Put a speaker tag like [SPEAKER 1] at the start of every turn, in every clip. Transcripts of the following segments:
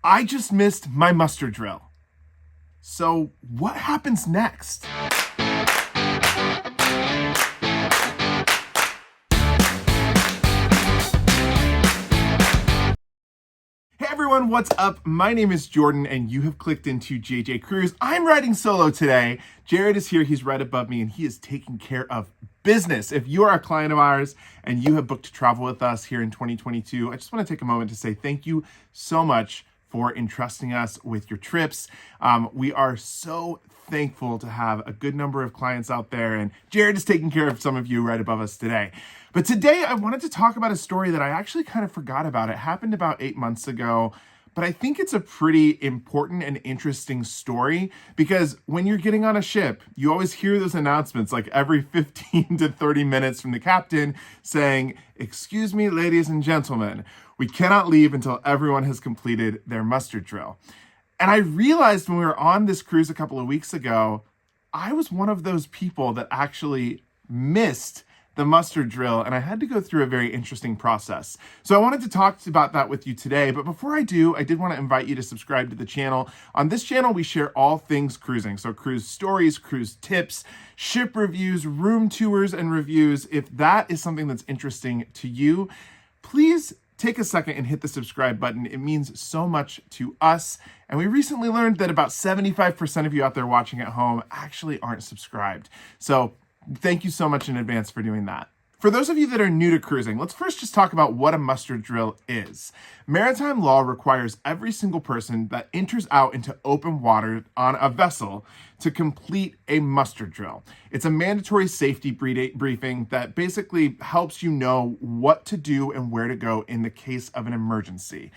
[SPEAKER 1] I just missed my muster drill. So what happens next? Hey everyone, what's up? My name is Jordan and you have clicked into JJ Cruise. I'm riding solo today. Jared is here, he's right above me, and he is taking care of business. If you are a client of ours and you have booked to travel with us here in 2022, I just want to take a moment to say thank you so much for entrusting us with your trips. We are so thankful to have a good number of clients out there, and Jared is taking care of some of you right above us today. But today I wanted to talk about a story that I actually kind of forgot about. It happened about 8 months ago, but I think it's a pretty important and interesting story because when you're getting on a ship, you always hear those announcements like every 15 to 30 minutes from the captain saying, "Excuse me, ladies and gentlemen, we cannot leave until everyone has completed their muster drill." And I realized when we were on this cruise a couple of weeks ago, I was one of those people that actually missed the muster drill, and I had to go through a very interesting process. So I wanted to talk about that with you today, but before I do, I did want to invite you to subscribe to the channel. On this channel, we share all things cruising, so cruise stories, cruise tips, ship reviews, room tours, and reviews. If that is something that's interesting to you, please take a second and hit the subscribe button. It means so much to us. And we recently learned that about 75% of you out there watching at home actually aren't subscribed. So thank you so much in advance for doing that. For those of you that are new to cruising, let's first just talk about what a muster drill is. Maritime law requires every single person that enters out into open water on a vessel to complete a muster drill. It's a mandatory safety briefing that basically helps you know what to do and where to go in the case of an emergency.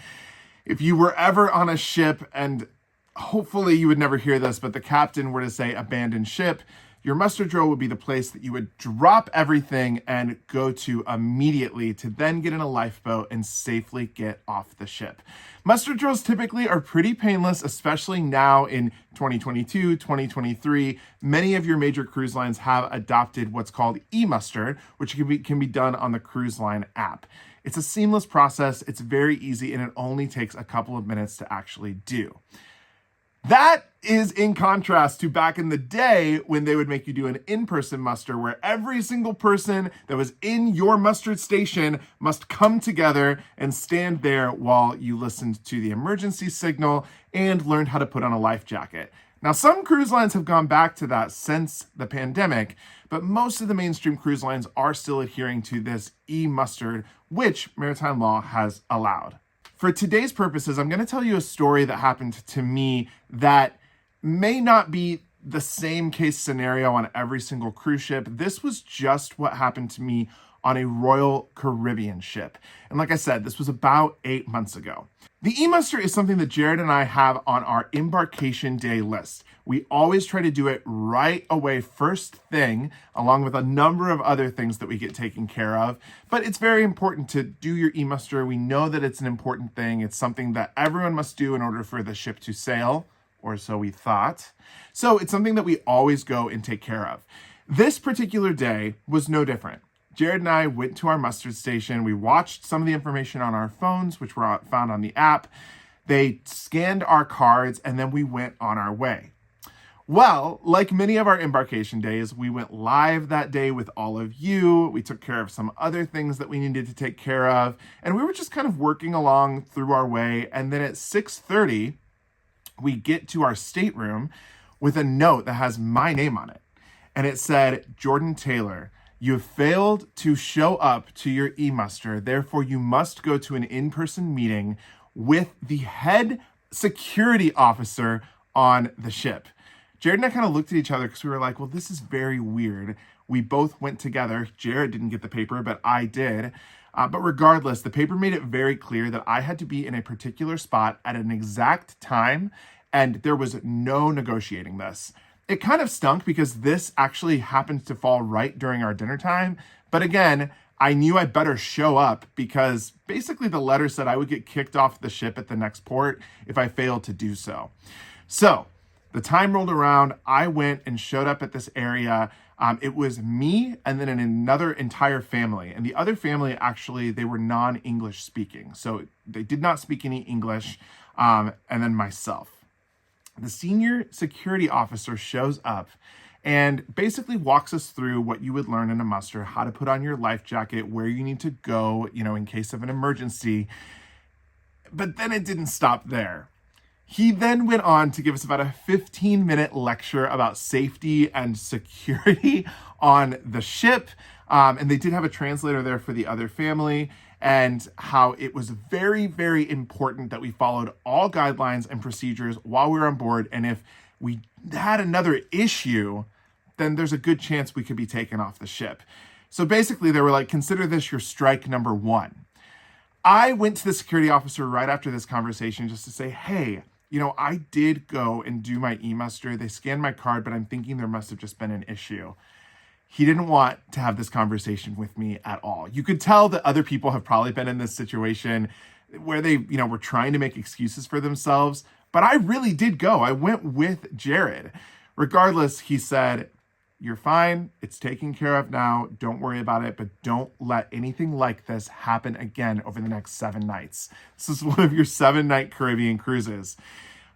[SPEAKER 1] If you were ever on a ship, and hopefully you would never hear this, but the captain were to say abandon ship, your muster drill would be the place that you would drop everything and go to immediately to then get in a lifeboat and safely get off the ship. Muster drills typically are pretty painless, especially now in 2022, 2023. Many of your major cruise lines have adopted what's called e-muster, which can be done on the cruise line app. It's a seamless process, it's very easy, and it only takes a couple of minutes to actually do. That is in contrast to back in the day when they would make you do an in-person muster where every single person that was in your muster station must come together and stand there while you listened to the emergency signal and learned how to put on a life jacket. Now, some cruise lines have gone back to that since the pandemic, but most of the mainstream cruise lines are still adhering to this e-muster, which maritime law has allowed. For today's purposes, I'm going to tell you a story that happened to me that may not be the same case scenario on every single cruise ship. This was just what happened to me on a Royal Caribbean ship. And like I said, this was about 8 months ago. The e-muster is something that Jared and I have on our embarkation day list. We always try to do it right away, first thing, along with a number of other things that we get taken care of. But it's very important to do your e-muster. We know that it's an important thing. It's something that everyone must do in order for the ship to sail, or so we thought. So it's something that we always go and take care of. This particular day was no different. Jared and I went to our muster station. We watched some of the information on our phones, which were found on the app. They scanned our cards, and then we went on our way. Well, like many of our embarkation days, we went live that day with all of you. We took care of some other things that we needed to take care of, and we were just kind of working along through our way. And then at 6:30, we get to our stateroom with a note that has my name on it. And it said, "Jordan Taylor, you have failed to show up to your e-muster. Therefore, you must go to an in-person meeting with the head security officer on the ship." Jared and I kind of looked at each other because we were like, well, this is very weird. We both went together. Jared didn't get the paper, but I did. But regardless, the paper made it very clear that I had to be in a particular spot at an exact time, and there was no negotiating this. It kind of stunk because this actually happened to fall right during our dinner time. But again, I knew I better show up because basically the letter said I would get kicked off the ship at the next port if I failed to do so. So the time rolled around. I went and showed up at this area. It was me and then another entire family. And the other family, actually, they were non-English speaking. So they did not speak any English. and then myself. The senior security officer shows up and basically walks us through what you would learn in a muster, how to put on your life jacket, where you need to go, in case of an emergency. But then it didn't stop there. He then went on to give us about a 15-minute lecture about safety and security on the ship. And they did have a translator there for the other family, and how it was very, very important that we followed all guidelines and procedures while we were on board. And if we had another issue, then there's a good chance we could be taken off the ship. So basically they were like, consider this your strike number 1. I went to the security officer right after this conversation just to say, hey, I did go and do my e-muster. They scanned my card, but I'm thinking there must have just been an issue. He didn't want to have this conversation with me at all. You could tell that other people have probably been in this situation where they, were trying to make excuses for themselves, but I really did go. I went with Jared. Regardless, he said, you're fine. It's taken care of now. Don't worry about it, but don't let anything like this happen again over the next 7 nights. This is one of your 7-night Caribbean cruises.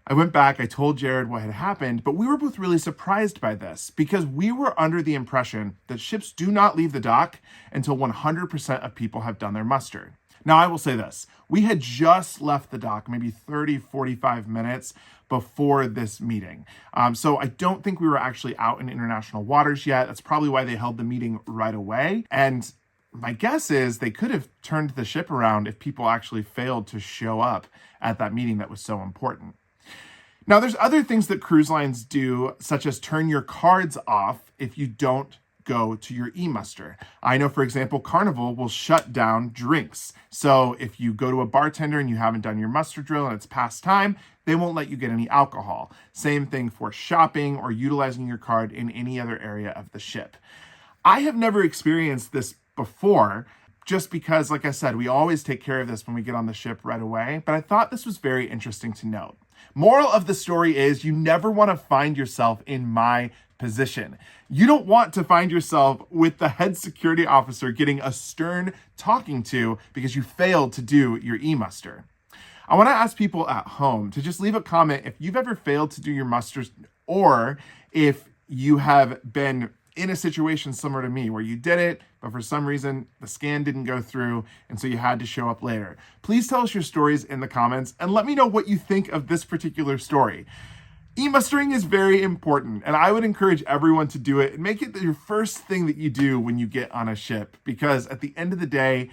[SPEAKER 1] I went back, I told Jared what had happened, but we were both really surprised by this because we were under the impression that ships do not leave the dock until 100% of people have done their muster. Now, I will say this, we had just left the dock maybe 30, 45 minutes before this meeting. So I don't think we were actually out in international waters yet. That's probably why they held the meeting right away. And my guess is they could have turned the ship around if people actually failed to show up at that meeting that was so important. Now, there's other things that cruise lines do, such as turn your cards off if you don't go to your e-muster. I know, for example, Carnival will shut down drinks. So if you go to a bartender and you haven't done your muster drill and it's past time, they won't let you get any alcohol. Same thing for shopping or utilizing your card in any other area of the ship. I have never experienced this before, just because, like I said, we always take care of this when we get on the ship right away. But I thought this was very interesting to note. Moral of the story is you never want to find yourself in my position. You don't want to find yourself with the head security officer getting a stern talking to because you failed to do your e-muster. I want to ask people at home to just leave a comment if you've ever failed to do your musters, or if you have been in a situation similar to me where you did it, but for some reason the scan didn't go through and so you had to show up later. Please tell us your stories in the comments and let me know what you think of this particular story. E-mustering is very important, and I would encourage everyone to do it and make it your first thing that you do when you get on a ship, because at the end of the day,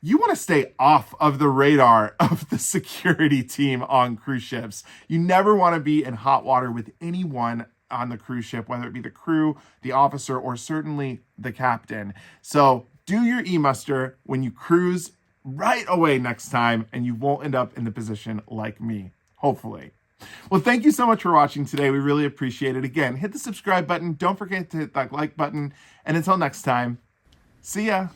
[SPEAKER 1] you want to stay off of the radar of the security team on cruise ships. You never want to be in hot water with anyone on the cruise ship, whether it be the crew, the officer, or certainly the captain. So do your e-muster when you cruise right away next time, and you won't end up in the position like me, hopefully. Well, thank you so much for watching today. We really appreciate it. Again, hit the subscribe button. Don't forget to hit that like button. And until next time, see ya.